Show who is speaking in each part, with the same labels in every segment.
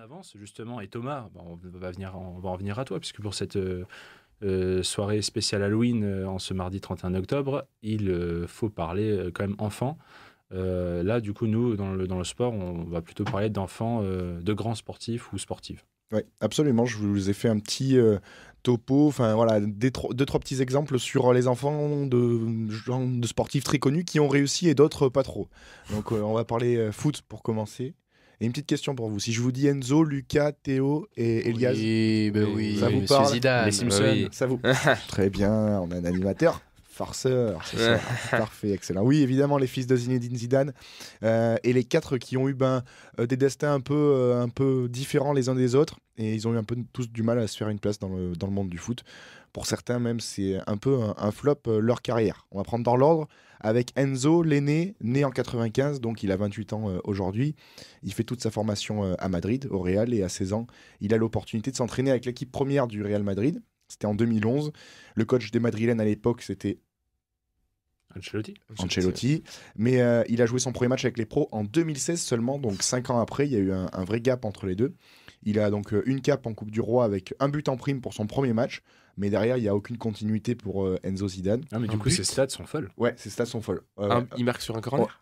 Speaker 1: avance justement. Et Thomas, on va en venir à toi, puisque pour cette soirée spéciale Halloween en ce mardi 31 octobre, il faut parler quand même enfants. Là, du coup, nous, dans le sport, on va plutôt parler d'enfants, de grands sportifs ou sportives.
Speaker 2: Oui, absolument. Je vous ai fait un petit topo, enfin voilà, deux, trois petits exemples sur les enfants de sportifs très connus qui ont réussi et d'autres pas trop. Donc on va parler foot pour commencer. Et une petite question pour vous. Si je vous dis Enzo, Lucas, Théo et Elias,
Speaker 3: Oui,
Speaker 2: ça vous
Speaker 3: Monsieur
Speaker 2: parle
Speaker 3: Zidane.
Speaker 1: Les Simpsons.
Speaker 2: ça vous... Très bien, on a un animateur. Farceur, c'est ça. Parfait, excellent. Oui, évidemment, les fils de Zinedine Zidane et les quatre qui ont eu des destins un peu différents les uns des autres et ils ont eu un peu tous du mal à se faire une place dans le monde du foot. Pour certains, même, c'est un peu un flop leur carrière. On va prendre dans l'ordre avec Enzo, l'aîné, né en 95, donc il a 28 ans aujourd'hui. Il fait toute sa formation à Madrid, au Real, et à 16 ans, il a l'opportunité de s'entraîner avec l'équipe première du Real Madrid. C'était en 2011. Le coach des Madrilènes à l'époque, c'était Ancelotti. Mais il a joué son premier match avec les pros en 2016 seulement, donc 5 ans après. Il y a eu un vrai gap entre les deux. Il a donc une cape en Coupe du Roi avec un but en prime pour son premier match. Mais derrière, il n'y a aucune continuité pour Enzo Zidane.
Speaker 1: Ah, mais du coup, ses stats sont folles.
Speaker 2: Ouais, ses stats sont folles.
Speaker 3: Il marque sur un corner.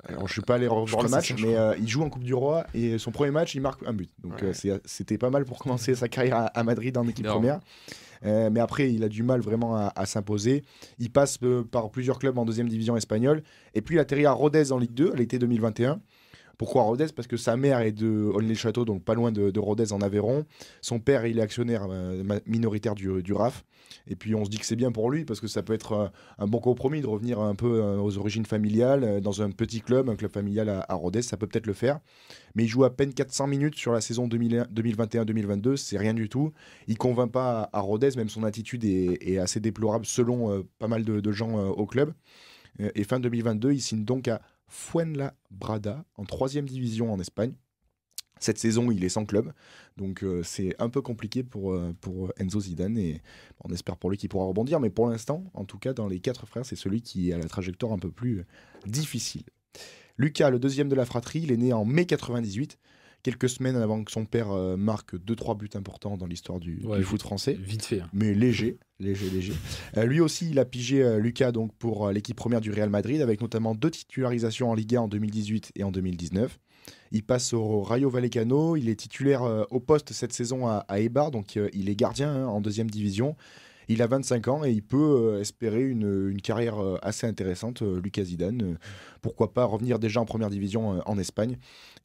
Speaker 2: Alors, je ne suis pas allé revoir le match, mais il joue en Coupe du Roi et son premier match, il marque un but. Donc c'était pas mal pour commencer sa carrière à Madrid en équipe première. Mais après, il a du mal vraiment à s'imposer. Il passe par plusieurs clubs en deuxième division espagnole. Et puis, il atterrit à Rodez en Ligue 2 à l'été 2021. Pourquoi Rodez ? Parce que sa mère est de Aulnay-le-Château, donc pas loin de Rodez en Aveyron. Son père, il est actionnaire minoritaire du RAF. Et puis on se dit que c'est bien pour lui, parce que ça peut être un bon compromis de revenir un peu aux origines familiales, dans un petit club, un club familial à Rodez, ça peut peut-être le faire. Mais il joue à peine 400 minutes sur la saison 2021-2022, c'est rien du tout. Il ne convainc pas à Rodez, même son attitude est assez déplorable selon pas mal de gens au club. Et fin 2022, il signe donc à Fuenlabrada, en 3e division en Espagne. Cette saison, il est sans club, donc c'est un peu compliqué pour Enzo Zidane, et on espère pour lui qu'il pourra rebondir, mais pour l'instant, en tout cas, dans les 4 frères, c'est celui qui a la trajectoire un peu plus difficile. Lucas, le deuxième de la fratrie, il est né en mai 98, quelques semaines avant que son père marque 2-3 buts importants dans l'histoire du foot français.
Speaker 1: Vite fait.
Speaker 2: Mais léger. Lui aussi, il a pigé Lucas donc, pour l'équipe première du Real Madrid, avec notamment 2 titularisations en Liga en 2018 et en 2019. Il passe au Rayo Vallecano, il est titulaire au poste cette saison à Eibar, donc il est gardien en 2e division. Il a 25 ans et il peut espérer une carrière assez intéressante, Lucas Zidane. Pourquoi pas revenir déjà en première division en Espagne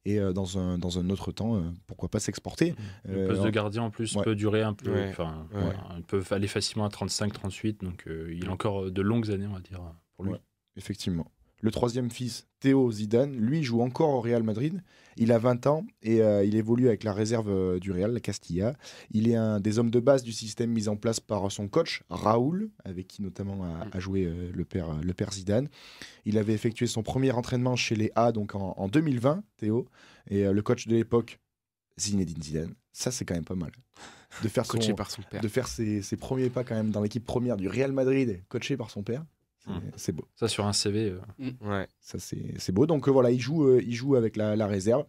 Speaker 2: et dans un autre temps, pourquoi pas s'exporter.
Speaker 1: Le poste de gardien en plus peut durer un peu, il peut aller facilement à 35-38, donc il a encore de longues années, on va dire, pour lui.
Speaker 2: Ouais, effectivement. Le 3e fils, Théo Zidane, lui joue encore au Real Madrid. Il a 20 ans et il évolue avec la réserve du Real, la Castilla. Il est un des hommes de base du système mis en place par son coach, Raoul, avec qui notamment a joué le père Zidane. Il avait effectué son premier entraînement chez les A donc en 2020, Théo. Et le coach de l'époque, Zinedine Zidane. Ça, c'est quand même pas mal. De faire,
Speaker 3: coaché par son père.
Speaker 2: De faire ses premiers pas quand même dans l'équipe première du Real Madrid, coaché par son père. C'est beau.
Speaker 1: Ça sur un CV.
Speaker 3: Ouais.
Speaker 2: Ça c'est beau. Donc voilà, il joue avec la réserve.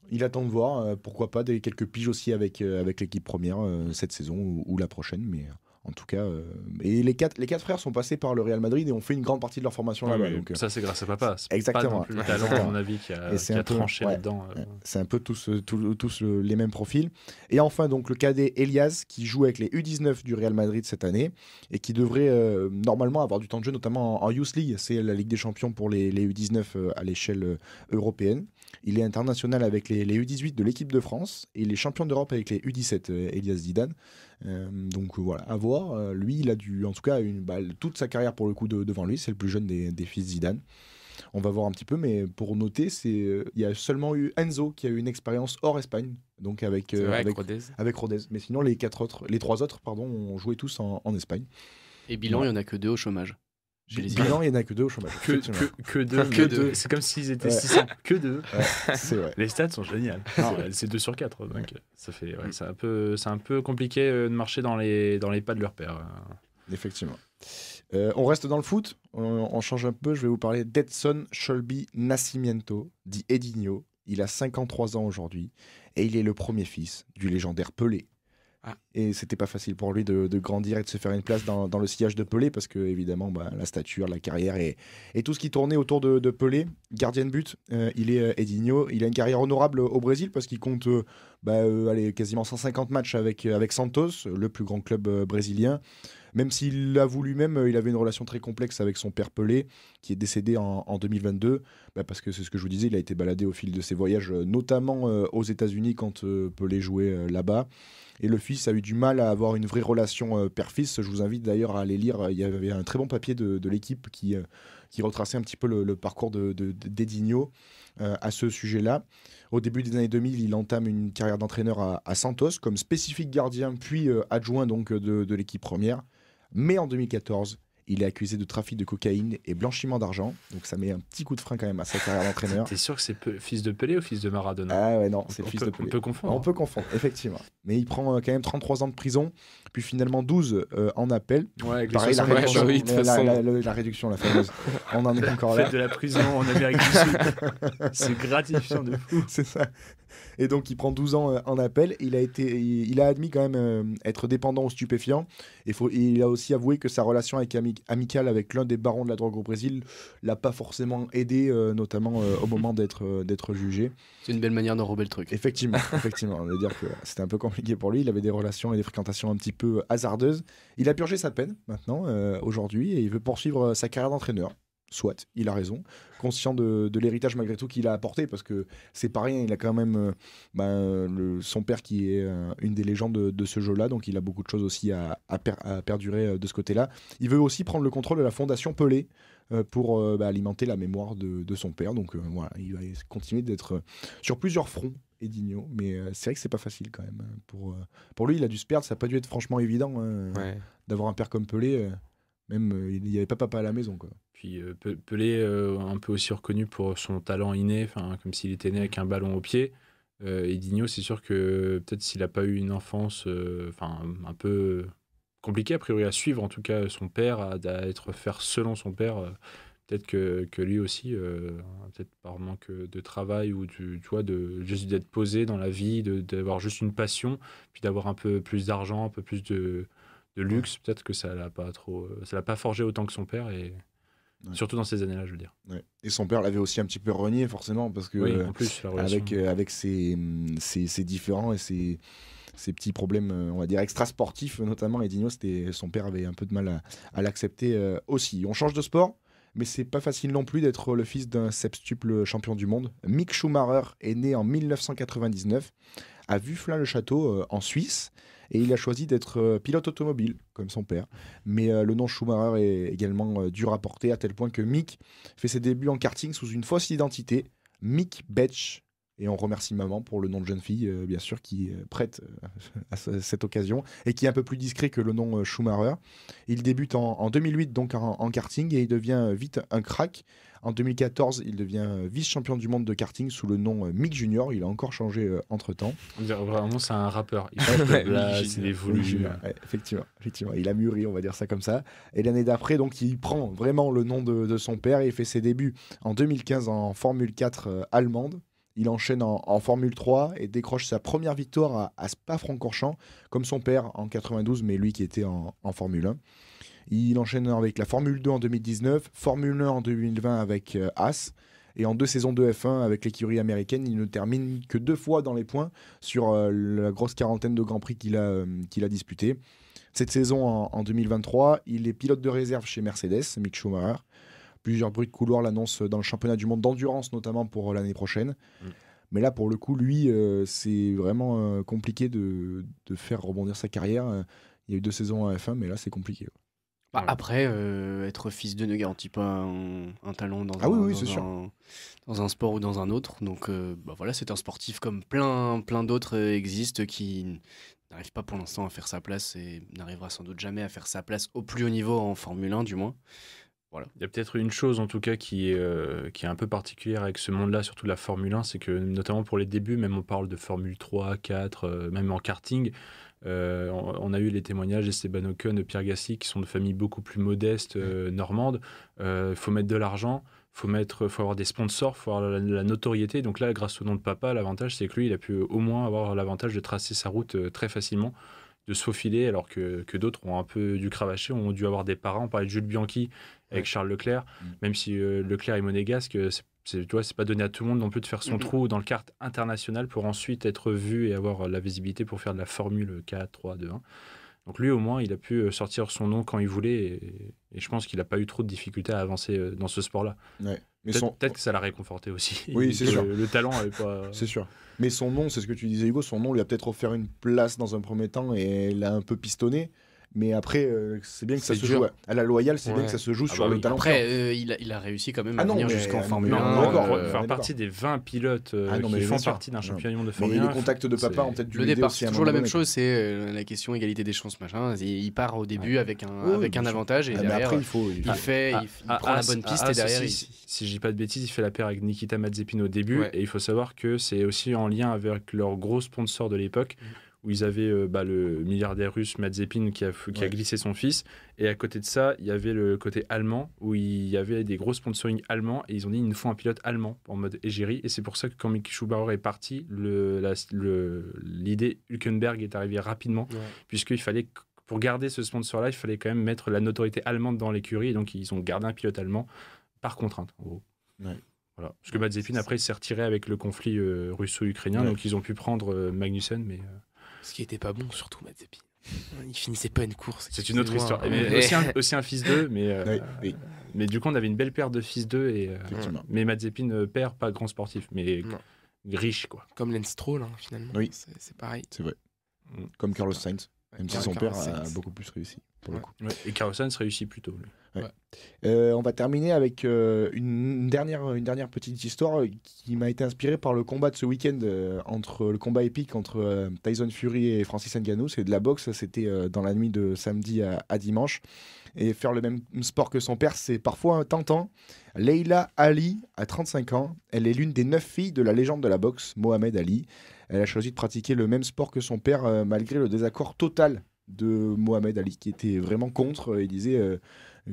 Speaker 2: Il attend de voir, pourquoi pas, quelques piges aussi avec l'équipe première cette saison ou la prochaine. Mais en tout cas, et les quatre frères sont passés par le Real Madrid et ont fait une grande partie de leur formation là-bas. Donc,
Speaker 1: ça c'est grâce à papa. C'est
Speaker 2: exactement.
Speaker 1: Pas non plus le talent, à mon avis, qui a tranché là-dedans.
Speaker 2: C'est un peu tous les mêmes profils. Et enfin, donc le cadet Elias, qui joue avec les U19 du Real Madrid cette année et qui devrait normalement avoir du temps de jeu, notamment en Youth League. C'est la Ligue des Champions pour les U19 à l'échelle européenne. Il est international avec les U18 de l'équipe de France et il est champion d'Europe avec les U17, Elias Zidane. Donc voilà, à voir. Lui, il a en tout cas toute sa carrière pour le coup devant lui. C'est le plus jeune des fils Zidane. On va voir un petit peu, mais pour noter, il y a seulement eu Enzo qui a eu une expérience hors Espagne, donc avec Rodez. Mais sinon, les 3 autres, ont joué tous en Espagne.
Speaker 3: Et bilan, il n'y en a que 2 au chômage.
Speaker 2: Bilan, il n'y en a que 2 au chômage.
Speaker 1: Que 2. C'est comme s'ils étaient 600. Que 2.
Speaker 2: C'est vrai.
Speaker 1: Les stats sont géniales. C'est 2 sur 4. Donc ça fait, c'est un peu compliqué de marcher dans les pas de leur père.
Speaker 2: Effectivement. On reste dans le foot. On change un peu. Je vais vous parler d'Edson Sholby Nascimento, dit Edinho. Il a 53 ans aujourd'hui. Et il est le premier fils du légendaire Pelé. Et c'était pas facile pour lui de grandir et de se faire une place dans le sillage de Pelé parce que évidemment la stature, la carrière et tout ce qui tournait autour de Pelé, gardien de but, il est Edinho. Il a une carrière honorable au Brésil parce qu'il compte allez, quasiment 150 matchs avec Santos, le plus grand club brésilien. Même s'il l'avoue lui-même, il avait une relation très complexe avec son père Pelé, qui est décédé en 2022, parce que c'est ce que je vous disais, il a été baladé au fil de ses voyages, notamment aux États-Unis quand Pelé jouait là-bas. Et le fils a eu du mal à avoir une vraie relation père-fils. Je vous invite d'ailleurs à aller lire. Il y avait un très bon papier de l'équipe qui retraçait un petit peu le parcours d'Edinho à ce sujet-là. Au début des années 2000, il entame une carrière d'entraîneur à Santos comme spécifique gardien, puis adjoint donc de l'équipe première. Mais en 2014, il est accusé de trafic de cocaïne et blanchiment d'argent. Donc ça met un petit coup de frein quand même à sa carrière d'entraîneur.
Speaker 1: T'es sûr que c'est fils de Pelé ou fils de Maradona?
Speaker 2: Ah ouais, non, c'est le fils de Pelé.
Speaker 1: On peut confondre.
Speaker 2: On peut confondre, effectivement. Mais il prend quand même 33 ans de prison, puis finalement 12 en appel.
Speaker 1: Ouais, avec
Speaker 2: pareil, la réduction, la fameuse. On en est encore là.
Speaker 1: Faites de la prison en Amérique du Sud. C'est gratifiant de fou.
Speaker 2: C'est ça. Et donc il prend 12 ans en appel. Il a admis quand même être dépendant aux stupéfiants. Il a aussi avoué que sa relation amicale avec l'un des barons de la drogue au Brésil l'a pas forcément aidé, notamment au moment d'être jugé.
Speaker 3: C'est une belle manière d'enrober le truc.
Speaker 2: Effectivement. On va dire que c'était un peu compliqué pour lui. Il avait des relations et des fréquentations un petit peu hasardeuses. Il a purgé sa peine maintenant, aujourd'hui, et il veut poursuivre sa carrière d'entraîneur. Soit, il a raison, conscient de l'héritage malgré tout qu'il a apporté, parce que c'est pas rien, il a quand même son père qui est une des légendes de ce jeu-là, donc il a beaucoup de choses aussi à perdurer de ce côté-là. Il veut aussi prendre le contrôle de la fondation Pelé pour alimenter la mémoire de son père, donc voilà, il va continuer d'être sur plusieurs fronts, Edinho, mais c'est vrai que c'est pas facile quand même. Pour lui, il a dû se perdre, ça n'a pas dû être franchement évident d'avoir un père comme Pelé. Même, il n'y avait pas papa à la maison, quoi.
Speaker 1: Puis Pelé, un peu aussi reconnu pour son talent inné, comme s'il était né avec un ballon au pied. Edinho, c'est sûr que peut-être s'il n'a pas eu une enfance un peu compliquée, a priori à suivre, en tout cas son père, à faire selon son père, peut-être que lui aussi, peut-être par manque de travail ou juste d'être posé dans la vie, d'avoir juste une passion, puis d'avoir un peu plus d'argent, un peu plus de luxe, peut-être que ça l'a pas forgé autant que son père, et surtout dans ces années-là, je veux dire. Ouais.
Speaker 2: Et son père l'avait aussi un petit peu renié, forcément, parce que
Speaker 1: oui, en plus, la relation,
Speaker 2: avec ses différents et ses petits problèmes, on va dire extra-sportifs, notamment Edinho, son père avait un peu de mal à l'accepter aussi. On change de sport, mais c'est pas facile non plus d'être le fils d'un septuple champion du monde. Mick Schumacher est né en 1999 à Vufflin-le-Château en Suisse. Et il a choisi d'être pilote automobile, comme son père. Mais le nom Schumacher est également dur à porter, à tel point que Mick fait ses débuts en karting sous une fausse identité, Mick Betch. Et on remercie maman pour le nom de jeune fille, bien sûr, qui prête à cette occasion, et qui est un peu plus discret que le nom Schumacher. Il débute en 2008 donc en karting, et il devient vite un crack. En 2014, il devient vice-champion du monde de karting sous le nom Mick Junior. Il a encore changé entre-temps.
Speaker 1: On dirait vraiment c'est un rappeur. C'est évolué.
Speaker 2: Effectivement. Il a mûri, on va dire ça comme ça. Et l'année d'après, donc, il prend vraiment le nom de son père et il fait ses débuts en 2015 en Formule 4 allemande. Il enchaîne en Formule 3 et décroche sa première victoire à Spa-Francorchamps, comme son père en 92, mais lui qui était en Formule 1. Il enchaîne avec la Formule 2 en 2019, Formule 1 en 2020 avec Haas, et en 2 saisons de F1 avec l'écurie américaine, il ne termine que 2 fois dans les points sur la grosse quarantaine de Grands Prix qu'il a disputé. Cette saison, en 2023, il est pilote de réserve chez Mercedes, Mick Schumacher. Plusieurs bruits de couloir l'annoncent dans le championnat du monde d'endurance, notamment pour l'année prochaine. Mais là, pour le coup, lui, c'est vraiment compliqué de faire rebondir sa carrière. Il y a eu 2 saisons en F1, mais là, c'est compliqué.
Speaker 3: Après, être fils de ne garantit pas un talent dans un sport ou dans un autre. Donc voilà, c'est un sportif comme plein d'autres existent qui n'arrivent pas pour l'instant à faire sa place et n'arrivera sans doute jamais à faire sa place au plus haut niveau en Formule 1 du moins. Voilà.
Speaker 1: Il y a peut-être une chose en tout cas qui est un peu particulière avec ce monde-là, surtout la Formule 1, c'est que notamment pour les débuts, même on parle de Formule 3, 4, même en karting, on a eu les témoignages d'Esteban Ocon, de Pierre Gasly, qui sont de familles beaucoup plus modestes, normandes. Il faut mettre de l'argent. faut avoir des sponsors, faut avoir la notoriété. Donc là, grâce au nom de papa, l'avantage, c'est que lui, il a pu au moins avoir l'avantage de tracer sa route très facilement, de se faufiler, alors que d'autres ont un peu dû cravacher, ont dû avoir des parents. On parlait de Jules Bianchi avec Charles Leclerc, même si Leclerc est monégasque, tu vois, c'est pas donné à tout le monde non plus de faire son trou dans le kart international pour ensuite être vu et avoir la visibilité pour faire de la Formule 4, 3, 2, 1. Donc lui, au moins, il a pu sortir son nom quand il voulait et je pense qu'il n'a pas eu trop de difficultés à avancer dans ce sport-là.
Speaker 2: Ouais.
Speaker 1: Peut-être que ça l'a réconforté aussi.
Speaker 2: Oui, c'est sûr.
Speaker 1: Le talent n'avait pas...
Speaker 2: C'est sûr. Mais son nom, c'est ce que tu disais, Hugo, son nom lui a peut-être offert une place dans un premier temps et l'a un peu pistonné. Mais après, c'est bien que ça se joue à la loyale, c'est bien que ça se joue sur le talent.
Speaker 3: Après, il a réussi quand même à venir jusqu'en Formule 1.
Speaker 1: Faire partie des 20 pilotes qui font partie d'un championnat du monde de Formule 1.
Speaker 2: Mais les contacts de papa ont peut-être dû
Speaker 3: l'aider aussi. C'est toujours la même chose, c'est la question égalité des chances, machin. Il part au début avec un avantage et derrière, il prend la bonne piste et derrière...
Speaker 1: Si je dis pas de bêtises, il fait la paire avec Nikita Mazepin au début et il faut savoir que c'est aussi en lien avec leur gros sponsor de l'époque, où ils avaient le milliardaire russe Mazepin qui a glissé son fils. Et à côté de ça, il y avait le côté allemand, où il y avait des gros sponsoring allemands. Et ils ont dit, il nous faut un pilote allemand en mode égérie. Et c'est pour ça que quand Mick Schumacher est parti, l'idée Hülkenberg est arrivée rapidement, puisqu'il fallait, pour garder ce sponsor-là, il fallait quand même mettre la notoriété allemande dans l'écurie. Et donc, ils ont gardé un pilote allemand par contrainte, en gros. Voilà. Parce que Mazepin, après, il s'est retiré avec le conflit russo-ukrainien. Donc, ils ont pu prendre Magnussen, mais...
Speaker 4: Ce qui était pas bon, surtout Mazepin. Il finissait pas une course.
Speaker 1: C'est une autre histoire. Mais aussi un fils d'eux, mais du coup, on avait une belle paire de fils d'eux. Mais Mazepin, père, pas grand sportif, mais riche, quoi.
Speaker 4: Comme Lance Stroll, finalement.
Speaker 2: Oui.
Speaker 4: C'est pareil.
Speaker 2: C'est vrai. Comme Carlos Sainz. Même si son père a beaucoup plus réussi, pour le coup.
Speaker 1: Et Carlos Sainz réussit plutôt, lui.
Speaker 2: On va terminer avec une dernière petite histoire qui m'a été inspirée par le combat de ce week-end, le combat épique entre Tyson Fury et Francis Ngannou. C'est de la boxe, c'était dans la nuit de samedi à dimanche. Et faire le même sport que son père, c'est parfois tentant. Leila Ali a 35 ans. Elle est l'une des 9 filles de la légende de la boxe, Mohamed Ali. Elle a choisi de pratiquer le même sport que son père, malgré le désaccord total de Mohamed Ali, qui était vraiment contre. Il disait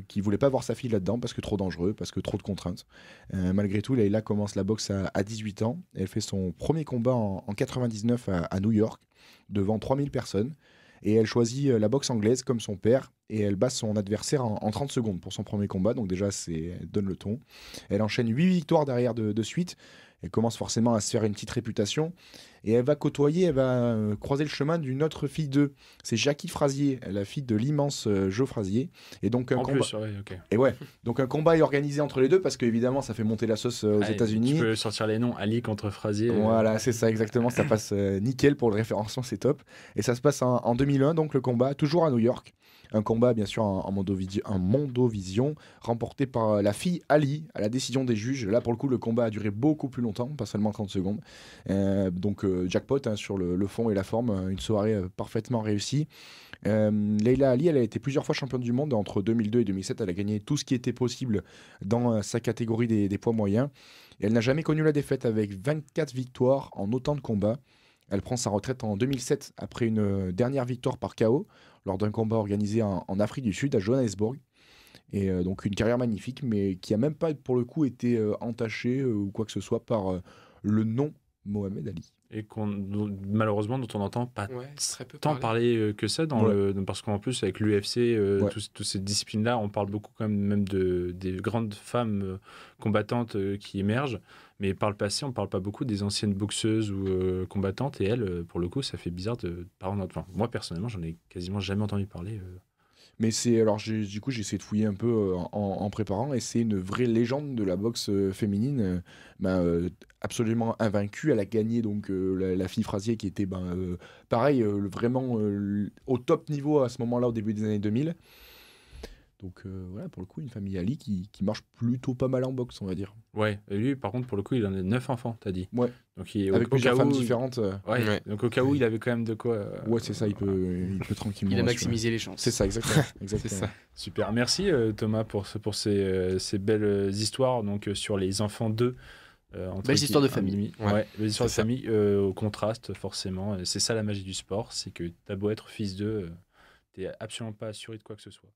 Speaker 2: qu'il ne voulait pas voir sa fille là-dedans parce que trop dangereux, parce que trop de contraintes. Malgré tout, Leila commence la boxe à 18 ans. Elle fait son premier combat en 99 à New York, devant 3000 personnes. Et elle choisit la boxe anglaise comme son père. Et elle bat son adversaire en 30 secondes pour son premier combat. Donc déjà, elle donne le ton. Elle enchaîne 8 victoires derrière de suite. Elle commence forcément à se faire une petite réputation. Et elle va croiser le chemin d'une autre fille d'eux. C'est Jackie Frazier, la fille de l'immense Joe Frazier. Et donc donc un combat est organisé entre les deux parce qu'évidemment, ça fait monter la sauce aux États-Unis.
Speaker 1: Tu peux sortir les noms, Ali contre Frazier.
Speaker 2: Voilà, c'est ça exactement. Ça passe nickel pour le référencement, c'est top. Et ça se passe en 2001, donc le combat, toujours à New York. Un combat, bien sûr, en Mondovision, remporté par la fille Ali, à la décision des juges. Là, pour le coup, le combat a duré beaucoup plus longtemps, pas seulement 30 secondes. Donc, jackpot sur le fond et la forme, une soirée parfaitement réussie. Leila Ali, elle a été plusieurs fois championne du monde. Entre 2002 et 2007, elle a gagné tout ce qui était possible dans sa catégorie des poids moyens. Et elle n'a jamais connu la défaite, avec 24 victoires en autant de combats. Elle prend sa retraite en 2007 après une dernière victoire par KO lors d'un combat organisé en Afrique du Sud, à Johannesburg. Et donc une carrière magnifique, mais qui n'a même pas, pour le coup, été entachée ou quoi que ce soit par le nom Mohamed Ali.
Speaker 1: Et malheureusement, dont on n'entend pas tant parler que ça, parce qu'en plus, avec l'UFC, toutes ces disciplines-là, on parle beaucoup quand même des grandes femmes combattantes qui émergent. Mais par le passé, on ne parle pas beaucoup des anciennes boxeuses ou combattantes. Et elles, pour le coup, ça fait bizarre de parler. Moi, personnellement, j'en ai quasiment jamais entendu parler.
Speaker 2: Mais du coup, j'ai essayé de fouiller un peu en préparant. Et c'est une vraie légende de la boxe féminine. Absolument invaincue. Elle a gagné donc, la fille Frazier, qui était pareil, vraiment au top niveau à ce moment-là, au début des années 2000. Donc voilà, pour le coup, une famille Ali qui marche plutôt pas mal en boxe, on va dire.
Speaker 1: Ouais, et lui, par contre, pour le coup, il en a 9 enfants, t'as dit.
Speaker 2: Ouais.
Speaker 1: Donc,
Speaker 2: avec plusieurs femmes différentes.
Speaker 1: Donc au cas où, il avait quand même de quoi...
Speaker 2: Ouais, c'est ça, il peut tranquillement...
Speaker 3: Il a maximisé les chances.
Speaker 2: C'est ça, exactement.
Speaker 4: C'est ça.
Speaker 1: Super, merci Thomas pour ces belles histoires donc, sur les enfants d'eux.
Speaker 3: Belles histoires de famille.
Speaker 1: Ouais, belles histoires de famille, au contraste, forcément. C'est ça la magie du sport, c'est que t'as beau être fils d'eux, t'es absolument pas assuré de quoi que ce soit.